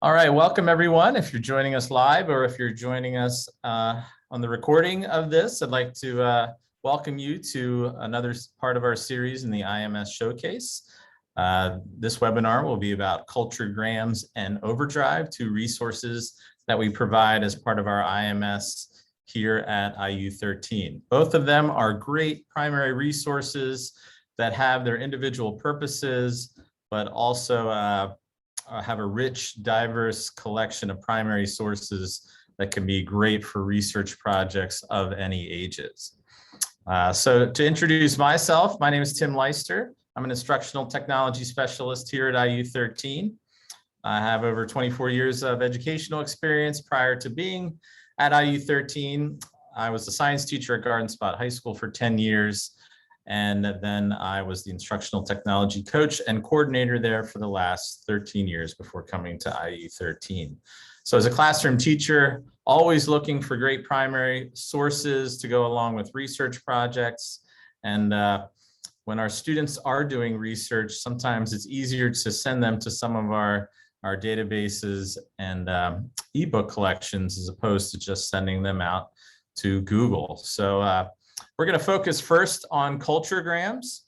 All right, welcome everyone. If you're joining us live or if you're joining us on the recording of this, I'd like to welcome you to another part of our series in the IMS Showcase. This webinar will be about CultureGrams and Overdrive, two resources that we provide as part of our IMS here at IU13. Both of them are great primary resources that have their individual purposes, but also have a rich, diverse collection of primary sources that can be great for research projects of any ages. So to introduce myself, my name is Tim Leister. I'm an instructional technology specialist here at IU13. I have over 24 years of educational experience. Prior to being at IU13, I was a science teacher at Garden Spot High School for 10 years. And then I was the instructional technology coach and coordinator there for the last 13 years before coming to IU13. So as a classroom teacher, always looking for great primary sources to go along with research projects. And when our students are doing research, sometimes it's easier to send them to some of our databases and ebook collections as opposed to just sending them out to Google. So we're going to focus first on CultureGrams.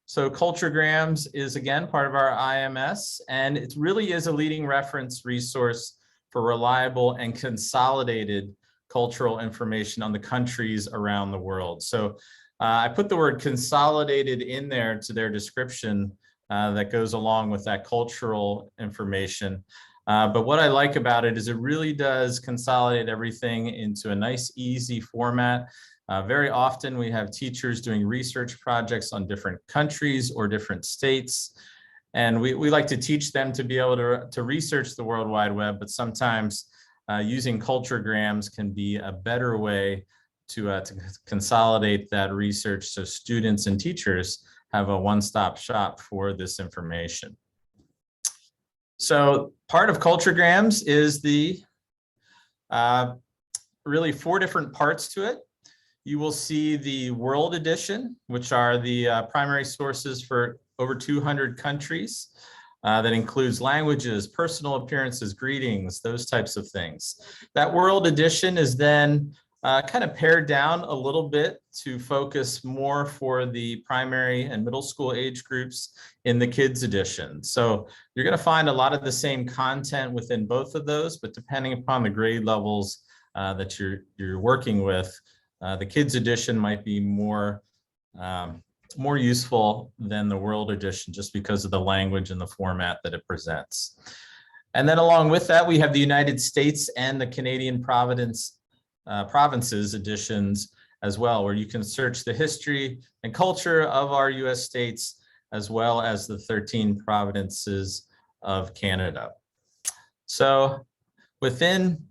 So CultureGrams is, again, part of our IMS, and it really is a leading reference resource for reliable and consolidated cultural information on the countries around the world. So I put the word consolidated in there to their description that goes along with that cultural information. But what I like about it is it really does consolidate everything into a nice, easy format. Very often we have teachers doing research projects on different countries or different states. And we like to teach them to be able to research the World Wide Web, but sometimes using CultureGrams can be a better way to consolidate that research so students and teachers have a one-stop shop for this information. So part of CultureGrams is the really 4 different parts to it. You will see the World Edition, which are the primary sources for over 200 countries. That includes languages, personal appearances, greetings, those types of things. That World Edition is then kind of pared down a little bit to focus more for the primary and middle school age groups in the Kids Edition. So you're going to find a lot of the same content within both of those, but depending upon the grade levels that you're working with, the Kids Edition might be more useful than the World Edition just because of the language and the format that it presents. And then along with that, we have the United States and the Canadian provinces editions as well, where you can search the history and culture of our US states, as well as the 13 provinces of Canada. So within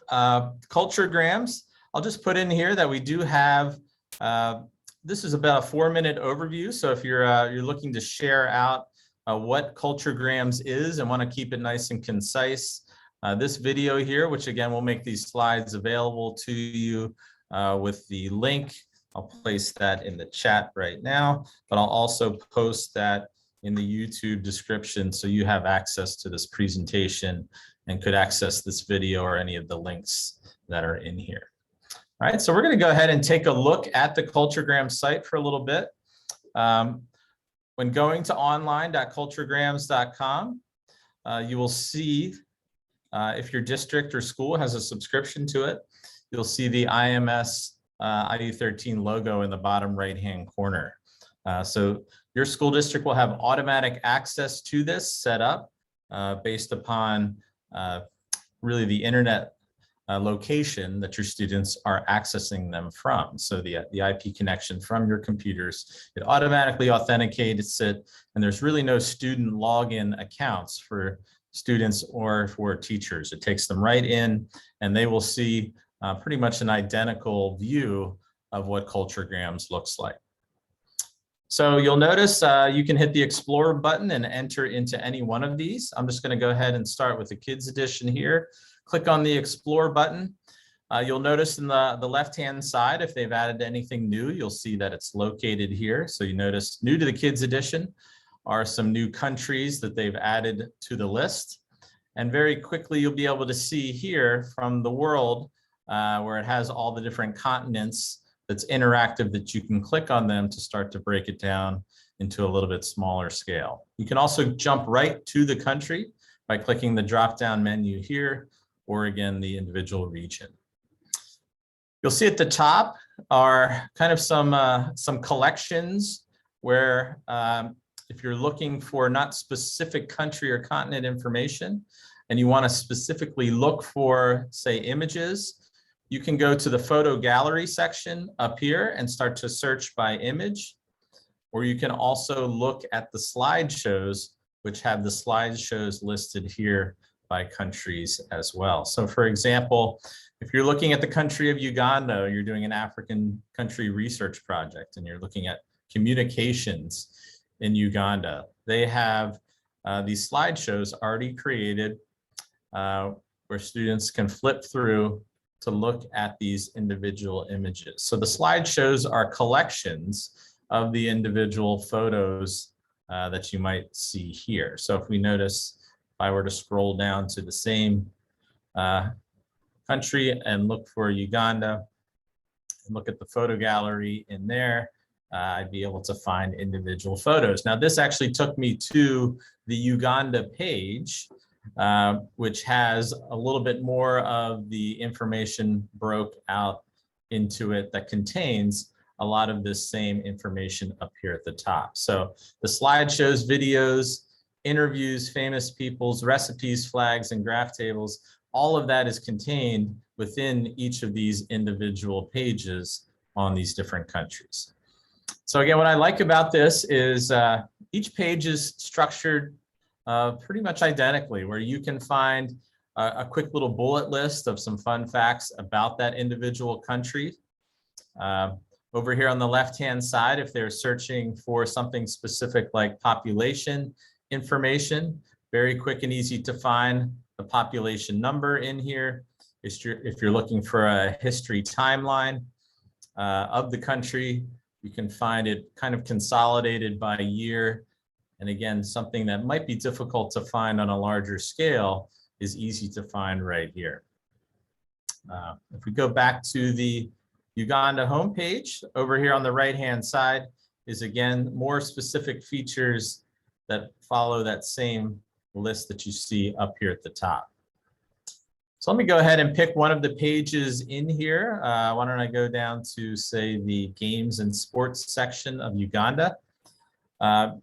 CultureGrams, I'll just put in here that we do have, this is about a 4-minute overview. So if you're looking to share out what CultureGrams is and want to keep it nice and concise, this video here, which again, we'll make these slides available to you with the link. I'll place that in the chat right now, but I'll also post that in the YouTube description so you have access to this presentation and could access this video or any of the links that are in here. All right, so we're going to go ahead and take a look at the CultureGrams site for a little bit. When going to online.culturegrams.com, you will see if your district or school has a subscription to it, you'll see the IMS IU13 logo in the bottom right-hand corner. So your school district will have automatic access to this set up based upon really the internet location that your students are accessing them from. So the IP connection from your computers, it automatically authenticates it, and there's really no student login accounts for students or for teachers. It takes them right in, and they will see pretty much an identical view of what CultureGrams looks like. So you'll notice you can hit the Explore button and enter into any one of these. I'm just going to go ahead and start with the Kids Edition here. Click on the Explore button. You'll notice in the left-hand side, if they've added anything new, you'll see that it's located here. So you notice new to the Kids Edition are some new countries that they've added to the list. And very quickly, you'll be able to see here from the world where it has all the different continents that's interactive that you can click on them to start to break it down into a little bit smaller scale. You can also jump right to the country by clicking the drop-down menu here, or again, the individual region. You'll see at the top are kind of some collections where if you're looking for not specific country or continent information, and you want to specifically look for, say, images, you can go to the photo gallery section up here and start to search by image. Or you can also look at the slideshows, which have the slideshows listed here by countries as well. So for example, if you're looking at the country of Uganda, you're doing an African country research project and you're looking at communications in Uganda, they have these slideshows already created where students can flip through to look at these individual images. So the slideshows are collections of the individual photos that you might see here. So if we notice, if I were to scroll down to the same country and look for Uganda, and look at the photo gallery in there, I'd be able to find individual photos. Now this actually took me to the Uganda page, which has a little bit more of the information broke out into it that contains a lot of this same information up here at the top. So the slideshows, videos, interviews, famous people's recipes, flags, and graph tables, all of that is contained within each of these individual pages on these different countries. So again, what I like about this is each page is structured pretty much identically, where you can find a quick little bullet list of some fun facts about that individual country. Over here on the left-hand side, if they're searching for something specific like population information, very quick and easy to find the population number in here. If you're looking for a history timeline of the country, you can find it kind of consolidated by year. And again, something that might be difficult to find on a larger scale is easy to find right here. If we go back to the Uganda homepage, over here on the right-hand side is again more specific features that follow that same list that you see up here at the top. So let me go ahead and pick one of the pages in here. Why don't I go down to, say, the games and sports section of Uganda.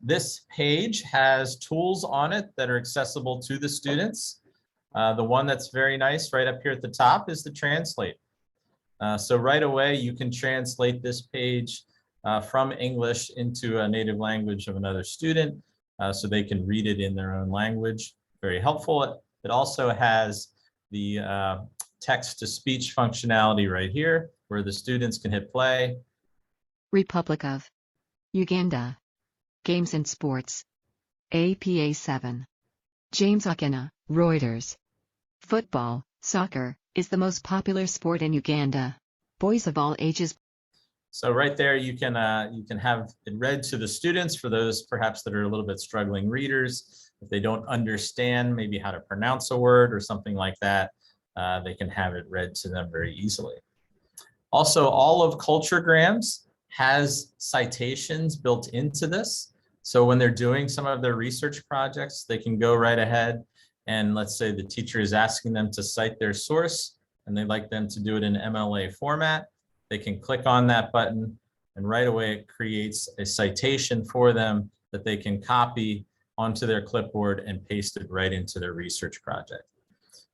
This page has tools on it that are accessible to the students. The one that's very nice right up here at the top is the translate. So right away, you can translate this page from English into a native language of another student so they can read it in their own language. Very helpful. It also has the text-to-speech functionality right here, where the students can hit play. Republic of Uganda. Games and Sports. APA 7. James Akena, Reuters. Football, soccer, is the most popular sport in Uganda. Boys of all ages. So right there, you can have it read to the students for those perhaps that are a little bit struggling readers. If they don't understand maybe how to pronounce a word or something like that, they can have it read to them very easily. Also, all of CultureGrams has citations built into this. So when they're doing some of their research projects, they can go right ahead and let's say the teacher is asking them to cite their source and they'd like them to do it in MLA format. They can click on that button and right away it creates a citation for them that they can copy onto their clipboard and paste it right into their research project.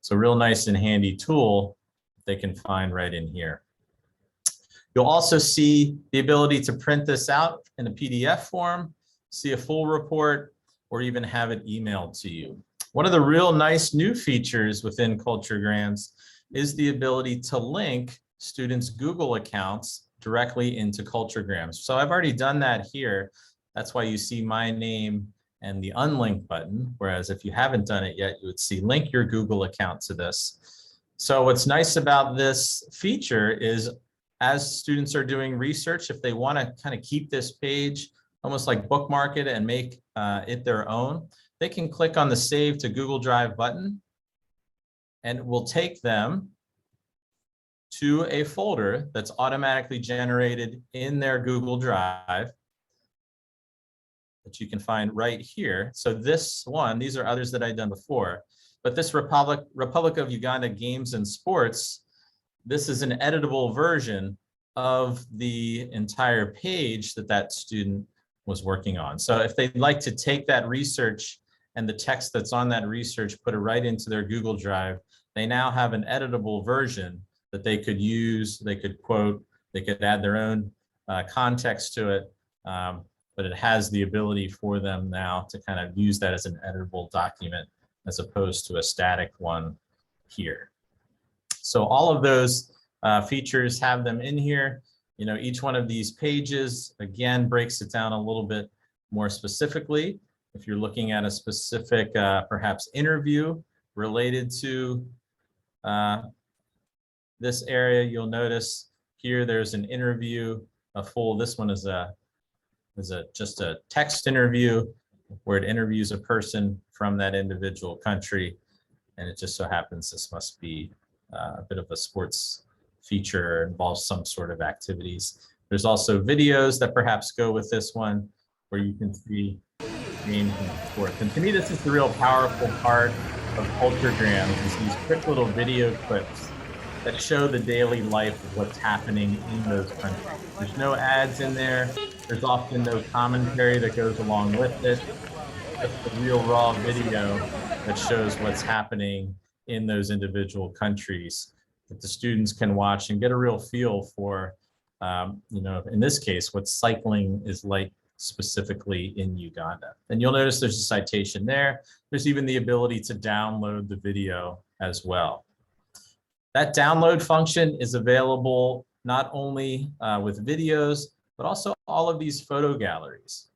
So real nice and handy tool they can find right in here. You'll also see the ability to print this out in a PDF form, see a full report, or even have it emailed to you. One of the real nice new features within CultureGrams is the ability to link students' Google accounts directly into CultureGrams. So I've already done that here. That's why you see my name and the unlink button, whereas if you haven't done it yet, you would see link your Google account to this. So what's nice about this feature is as students are doing research, if they want to kind of keep this page, almost like bookmark it and make it their own, they can click on the Save to Google Drive button and it will take them to a folder that's automatically generated in their Google Drive that you can find right here. So this one, these are others that I've done before, but this Republic of Uganda Games and Sports, this is an editable version of the entire page that that student was working on. So if they'd like to take that research and the text that's on that research, put it right into their Google Drive, they now have an editable version that they could use, they could quote, they could add their own context to it, but it has the ability for them now to kind of use that as an editable document as opposed to a static one here. So all of those features have them in here. You know, each one of these pages, again, breaks it down a little bit more specifically. If you're looking at a specific, perhaps interview related to this area, you'll notice here there's an interview, this one is just a text interview where it interviews a person from that individual country. And it just so happens this must be a bit of a sports feature, involves some sort of activities. There's also videos that perhaps go with this one where you can see games and sports. And to me, this is the real powerful part of CultureGrams, is these quick little video clips that show the daily life of what's happening in those countries. There's no ads in there. There's often no commentary that goes along with it. Just the real raw video that shows what's happening in those individual countries that the students can watch and get a real feel for, you know, in this case, what cycling is like specifically in Uganda. And you'll notice there's a citation there. There's even the ability to download the video as well. That download function is available not only with videos, but also all of these photo galleries.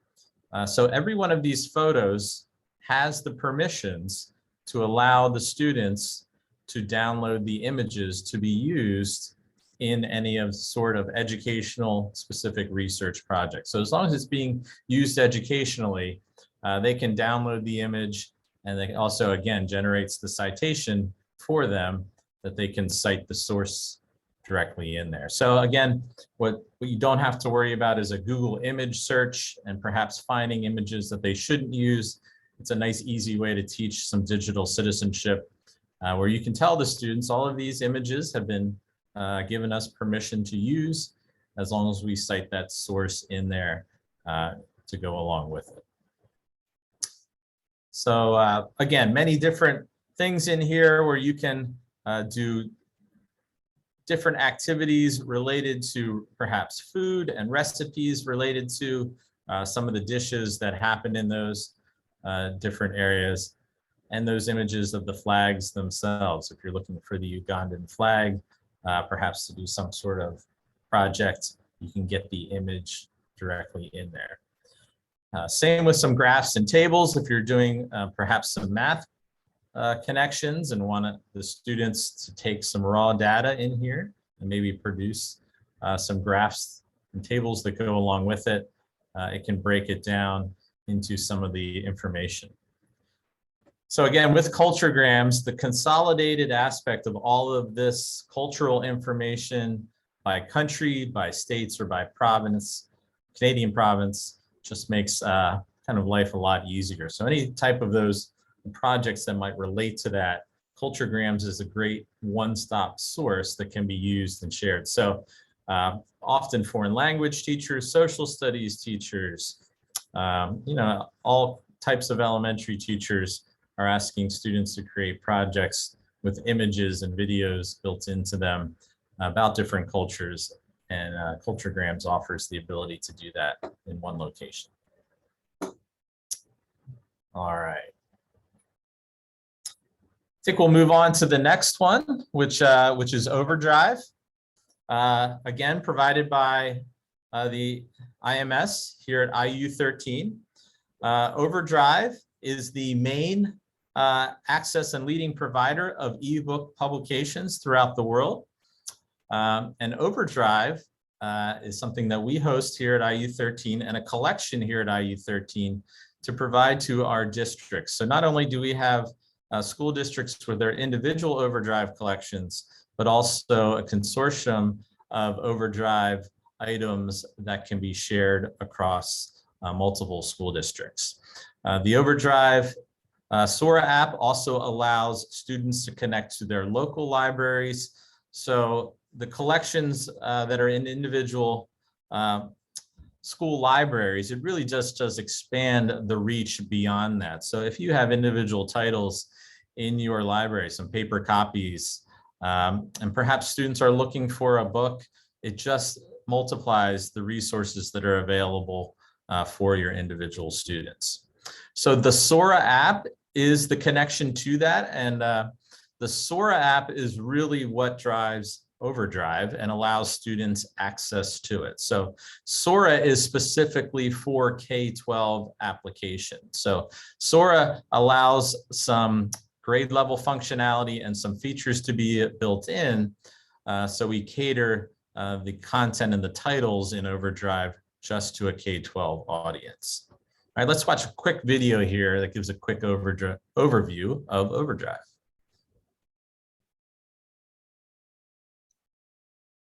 So every one of these photos has the permissions to allow the students to download the images to be used in any of sort of educational specific research projects. So as long as it's being used educationally, they can download the image, and they also, again, generates the citation for them that they can cite the source directly in there. So again, what you don't have to worry about is a Google image search and perhaps finding images that they shouldn't use. It's a nice, easy way to teach some digital citizenship, where you can tell the students all of these images have been given us permission to use, as long as we cite that source in there to go along with it. So again, many different things in here where you can do different activities related to perhaps food and recipes related to some of the dishes that happen in those different areas, and those images of the flags themselves. If you're looking for the Ugandan flag, perhaps to do some sort of project, you can get the image directly in there. Same with some graphs and tables. If you're doing perhaps some math connections and want the students to take some raw data in here and maybe produce some graphs and tables that go along with it, it can break it down into some of the information. So again, with CultureGrams, the consolidated aspect of all of this cultural information by country, by states, or by province, Canadian province, just makes kind of life a lot easier. So any type of those projects that might relate to that, CultureGrams is a great one-stop source that can be used and shared. So often foreign language teachers, social studies teachers, you know, all types of elementary teachers are asking students to create projects with images and videos built into them about different cultures, and CultureGrams offers the ability to do that in one location. All right. I think we'll move on to the next one, which is Overdrive. Again, provided by the IMS here at IU13. Overdrive is the main access and leading provider of ebook publications throughout the world. And Overdrive is something that we host here at IU13 and a collection here at IU13 to provide to our districts. So not only do we have school districts with their individual Overdrive collections, but also a consortium of Overdrive items that can be shared across multiple school districts. The Overdrive Sora app also allows students to connect to their local libraries. So the collections that are in individual school libraries, it really just does expand the reach beyond that. So if you have individual titles in your library, some paper copies, and perhaps students are looking for a book, it just multiplies the resources that are available for your individual students. So the Sora app is the connection to that. And the Sora app is really what drives Overdrive and allows students access to it. So Sora is specifically for K-12 application. So Sora allows some grade level functionality and some features to be built in. So we cater the content and the titles in Overdrive just to a K-12 audience. All right, let's watch a quick video here that gives a quick overview of Overdrive.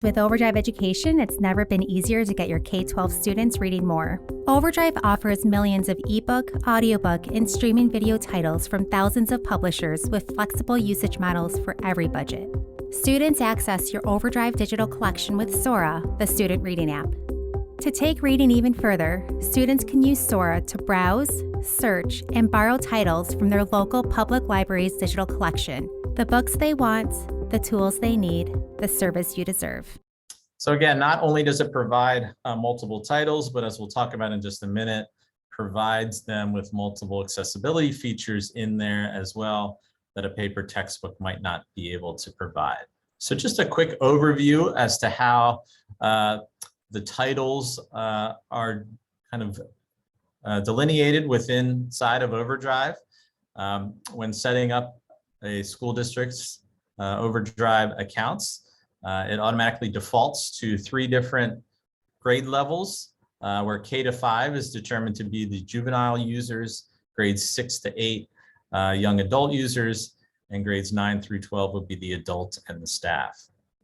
With Overdrive Education, it's never been easier to get your K-12 students reading more. Overdrive offers millions of ebook, audiobook, and streaming video titles from thousands of publishers with flexible usage models for every budget. Students access your Overdrive digital collection with Sora, the student reading app. To take reading even further, students can use Sora to browse, search, and borrow titles from their local public library's digital collection. The books they want, the tools they need, the service you deserve. So again, not only does it provide multiple titles, but as we'll talk about in just a minute, provides them with multiple accessibility features in there as well that a paper textbook might not be able to provide. So just a quick overview as to how the titles are kind of delineated within inside of Overdrive. When setting up a school district's Overdrive accounts, it automatically defaults to 3 different grade levels, where K-5 is determined to be the juvenile users, grades 6 to 8 young adult users, and grades 9 through 12 would be the adult and the staff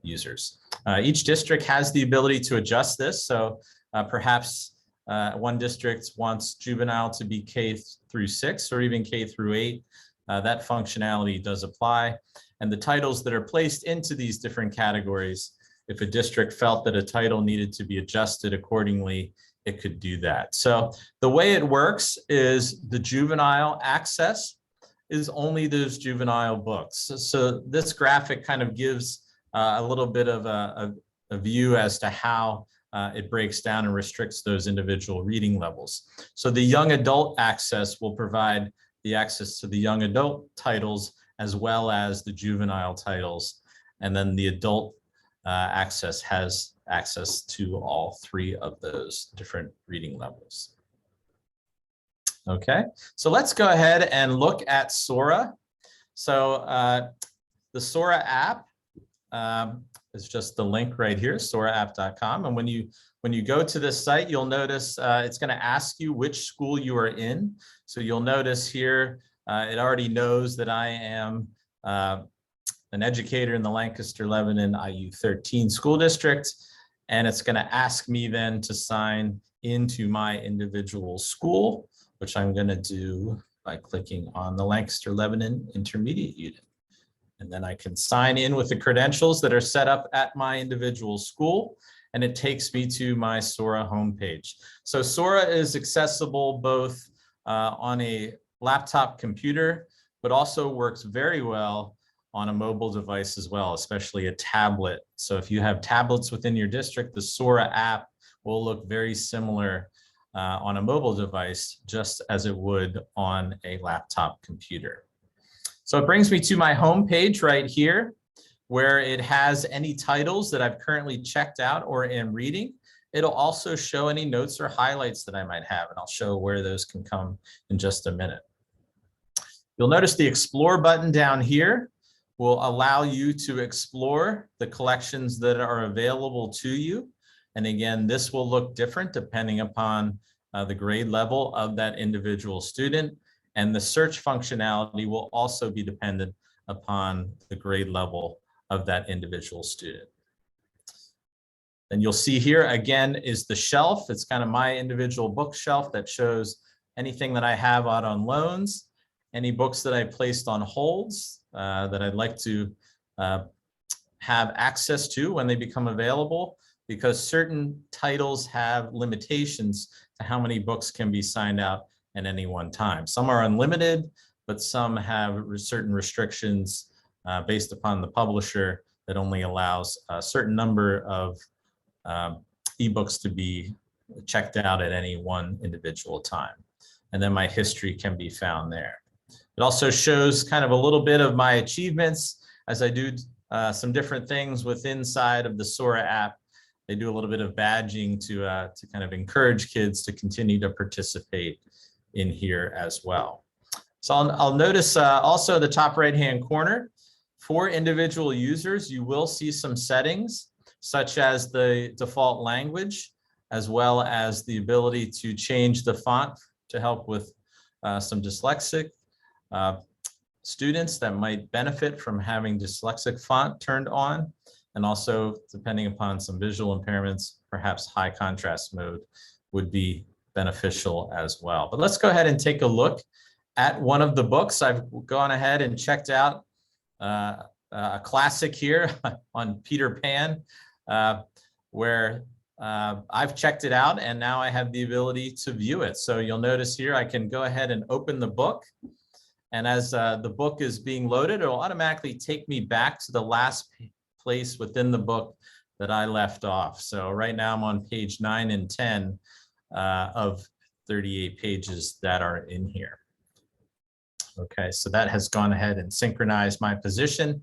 users. Each district has the ability to adjust this. So perhaps one district wants juvenile to be K through 6 or even K through 8. That functionality does apply. And the titles that are placed into these different categories, if a district felt that a title needed to be adjusted accordingly, it could do that. So the way it works is the juvenile access is only those juvenile books. So this graphic kind of gives a little bit of a view as to how it breaks down and restricts those individual reading levels. So the young adult access will provide the access to the young adult titles as well as the juvenile titles. And then the adult access has access to all 3 of those different reading levels. Okay, so let's go ahead and look at Sora. So the Sora app is just the link right here, soraapp.com. And when you go to this site, you'll notice it's going to ask you which school you are in. So you'll notice here, it already knows that I am an educator in the Lancaster-Lebanon IU13 school district. And it's going to ask me then to sign into my individual school, which I'm going to do by clicking on the Lancaster-Lebanon Intermediate Unit. And then I can sign in with the credentials that are set up at my individual school, and it takes me to my Sora homepage. So Sora is accessible both on a laptop computer, but also works very well on a mobile device as well, especially a tablet. So if you have tablets within your district, the Sora app will look very similar on a mobile device, just as it would on a laptop computer. So it brings me to my home page right here, where it has any titles that I've currently checked out or am reading. It'll also show any notes or highlights that I might have, and I'll show where those can come in just a minute. You'll notice the Explore button down here will allow you to explore the collections that are available to you. And again, this will look different depending upon the grade level of that individual student. And the search functionality will also be dependent upon the grade level of that individual student. And you'll see here again is the shelf. It's kind of my individual bookshelf that shows anything that I have out on loans, any books that I placed on holds that I'd like to have access to when they become available, because certain titles have limitations to how many books can be signed out at any one time. Some are unlimited, but some have certain restrictions based upon the publisher that only allows a certain number of ebooks to be checked out at any one individual time. And then my history can be found there. It also shows kind of a little bit of my achievements as I do some different things within inside of the Sora app. They do a little bit of badging to kind of encourage kids to continue to participate in here as well. So I'll notice also the top right-hand corner, for individual users, you will see some settings such as the default language, as well as the ability to change the font to help with some dyslexic students that might benefit from having dyslexic font turned on. And also, depending upon some visual impairments, perhaps high contrast mode would be beneficial as well. But let's go ahead and take a look at one of the books. I've gone ahead and checked out a classic here on Peter Pan, where I've checked it out and now I have the ability to view it. So you'll notice here I can go ahead and open the book. And as the book is being loaded, it will automatically take me back to the last place within the book that I left off. So right now I'm on page 9 and 10 of 38 pages that are in here. Okay, so that has gone ahead and synchronized my position.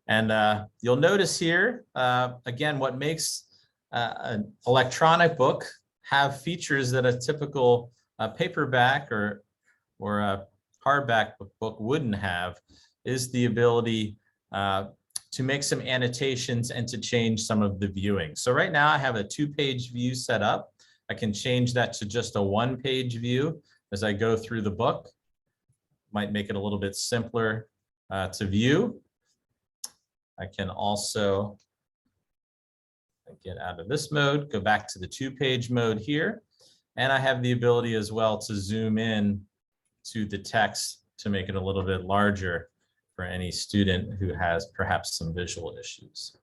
And you'll notice here, again, what makes an electronic book have features that a typical paperback or a hardback book wouldn't have is the ability to make some annotations and to change some of the viewing. So right now I have a 2-page view set up. I can change that to just a 1-page view as I go through the book. Might make it a little bit simpler to view. I can also get out of this mode, go back to the 2-page mode here. And I have the ability as well to zoom in to the text to make it a little bit larger for any student who has perhaps some visual issues.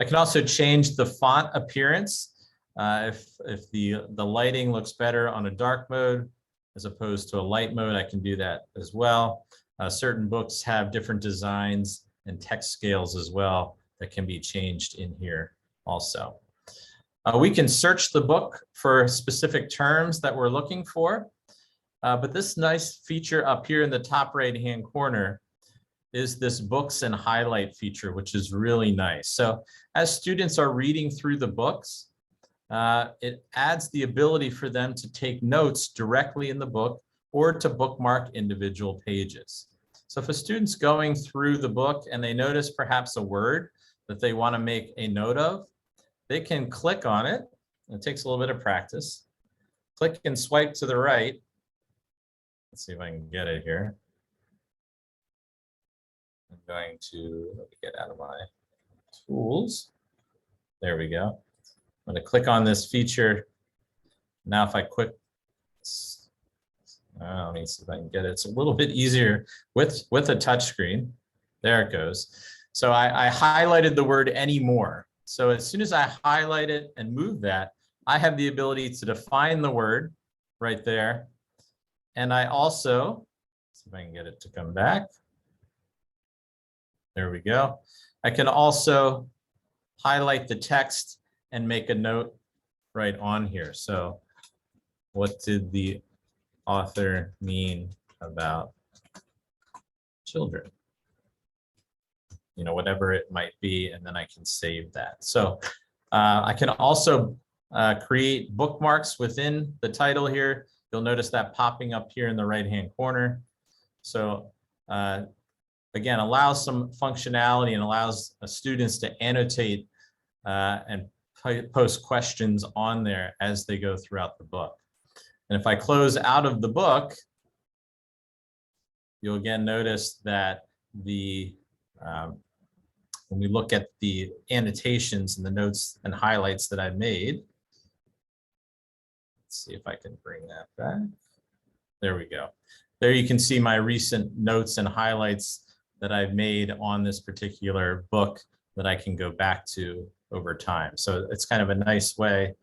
I can also change the font appearance. If the lighting looks better on a dark mode as opposed to a light mode, I can do that as well. Certain books have different designs and text scales as well that can be changed in here also. We can search the book for specific terms that we're looking for, but this nice feature up here in the top right-hand corner is this books and highlight feature, which is really nice. So as students are reading through the books, it adds the ability for them to take notes directly in the book or to bookmark individual pages. So if a student's going through the book and they notice perhaps a word that they want to make a note of, they can click on it. It takes a little bit of practice. Click and swipe to the right. Let's see if I can get it here. I'm going to get out of my tools. There we go. I'm going to click on this feature. Now if I click, let me see if I can get it. It's a little bit easier with a touch screen. There it goes. So I highlighted the word anymore. So as soon as I highlight it and move that, I have the ability to define the word right there. And I also, see if I can get it to come back. There we go. I can also highlight the text and make a note right on here. So what did the author mean about children? You know, whatever it might be, and then I can save that. So I can also create bookmarks within the title here. You'll notice that popping up here in the right-hand corner. So again, allows some functionality and allows students to annotate and post questions on there as they go throughout the book. And if I close out of the book, you'll again notice that when we look at the annotations and the notes and highlights that I made, let's see if I can bring that back. There we go. There you can see my recent notes and highlights that I've made on this particular book that I can go back to over time. So it's kind of a nice way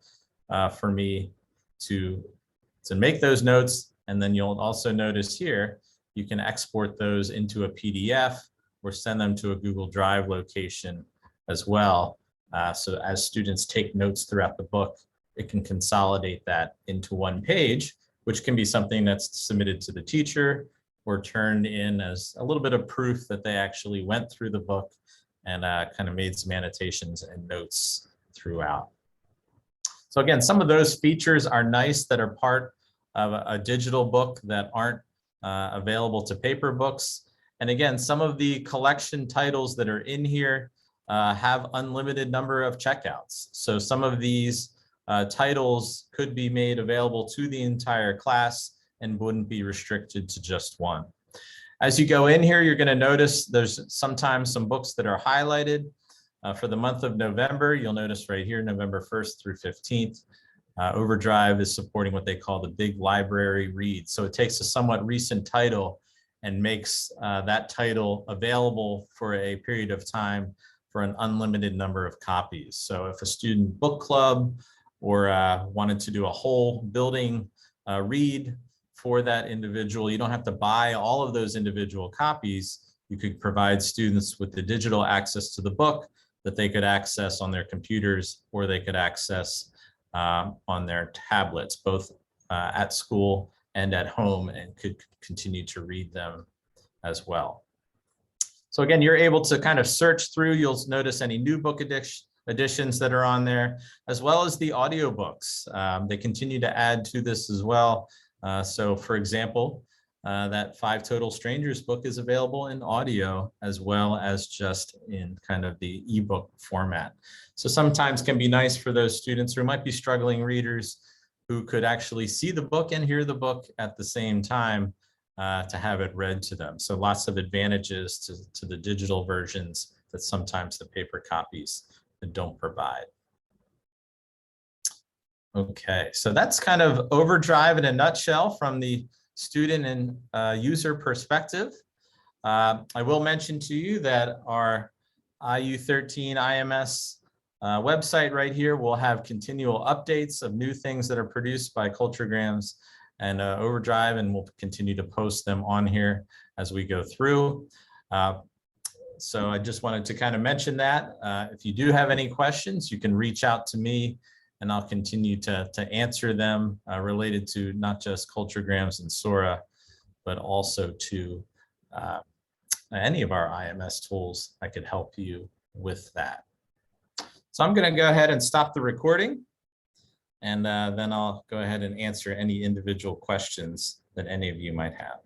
for me to make those notes. And then you'll also notice here, you can export those into a PDF or send them to a Google Drive location as well. So as students take notes throughout the book, it can consolidate that into one page, which can be something that's submitted to the teacher or turned in as a little bit of proof that they actually went through the book and kind of made some annotations and notes throughout. So again, some of those features are nice that are part of a digital book that aren't available to paper books. And again, some of the collection titles that are in here have unlimited number of checkouts. So some of these titles could be made available to the entire class and wouldn't be restricted to just one. As you go in here, you're going to notice there's sometimes some books that are highlighted. For the month of November, you'll notice right here, November 1st through 15th, Overdrive is supporting what they call the Big Library Read. So it takes a somewhat recent title and makes that title available for a period of time for an unlimited number of copies. So if a student book club or wanted to do a whole building read for that individual, you don't have to buy all of those individual copies. You could provide students with the digital access to the book that they could access on their computers or they could access on their tablets, both at school and at home, and could continue to read them as well. So again, you're able to kind of search through. You'll notice any new book editions that are on there, as well as the audiobooks. They continue to add to this as well. So for example, that 5 Total Strangers book is available in audio as well as just in kind of the ebook format. So sometimes can be nice for those students who might be struggling readers who could actually see the book and hear the book at the same time to have it read to them. So lots of advantages to the digital versions that sometimes the paper copies don't provide. Okay, so that's kind of Overdrive in a nutshell from the student and user perspective. I will mention to you that our IU13 IMS website right here will have continual updates of new things that are produced by CultureGrams and Overdrive, and we'll continue to post them on here as we go through. So I just wanted to kind of mention that. If you do have any questions, you can reach out to me and I'll continue to answer them related to not just CultureGrams and Sora, but also to any of our IMS tools. I could help you with that. So I'm going to go ahead and stop the recording, and then I'll go ahead and answer any individual questions that any of you might have.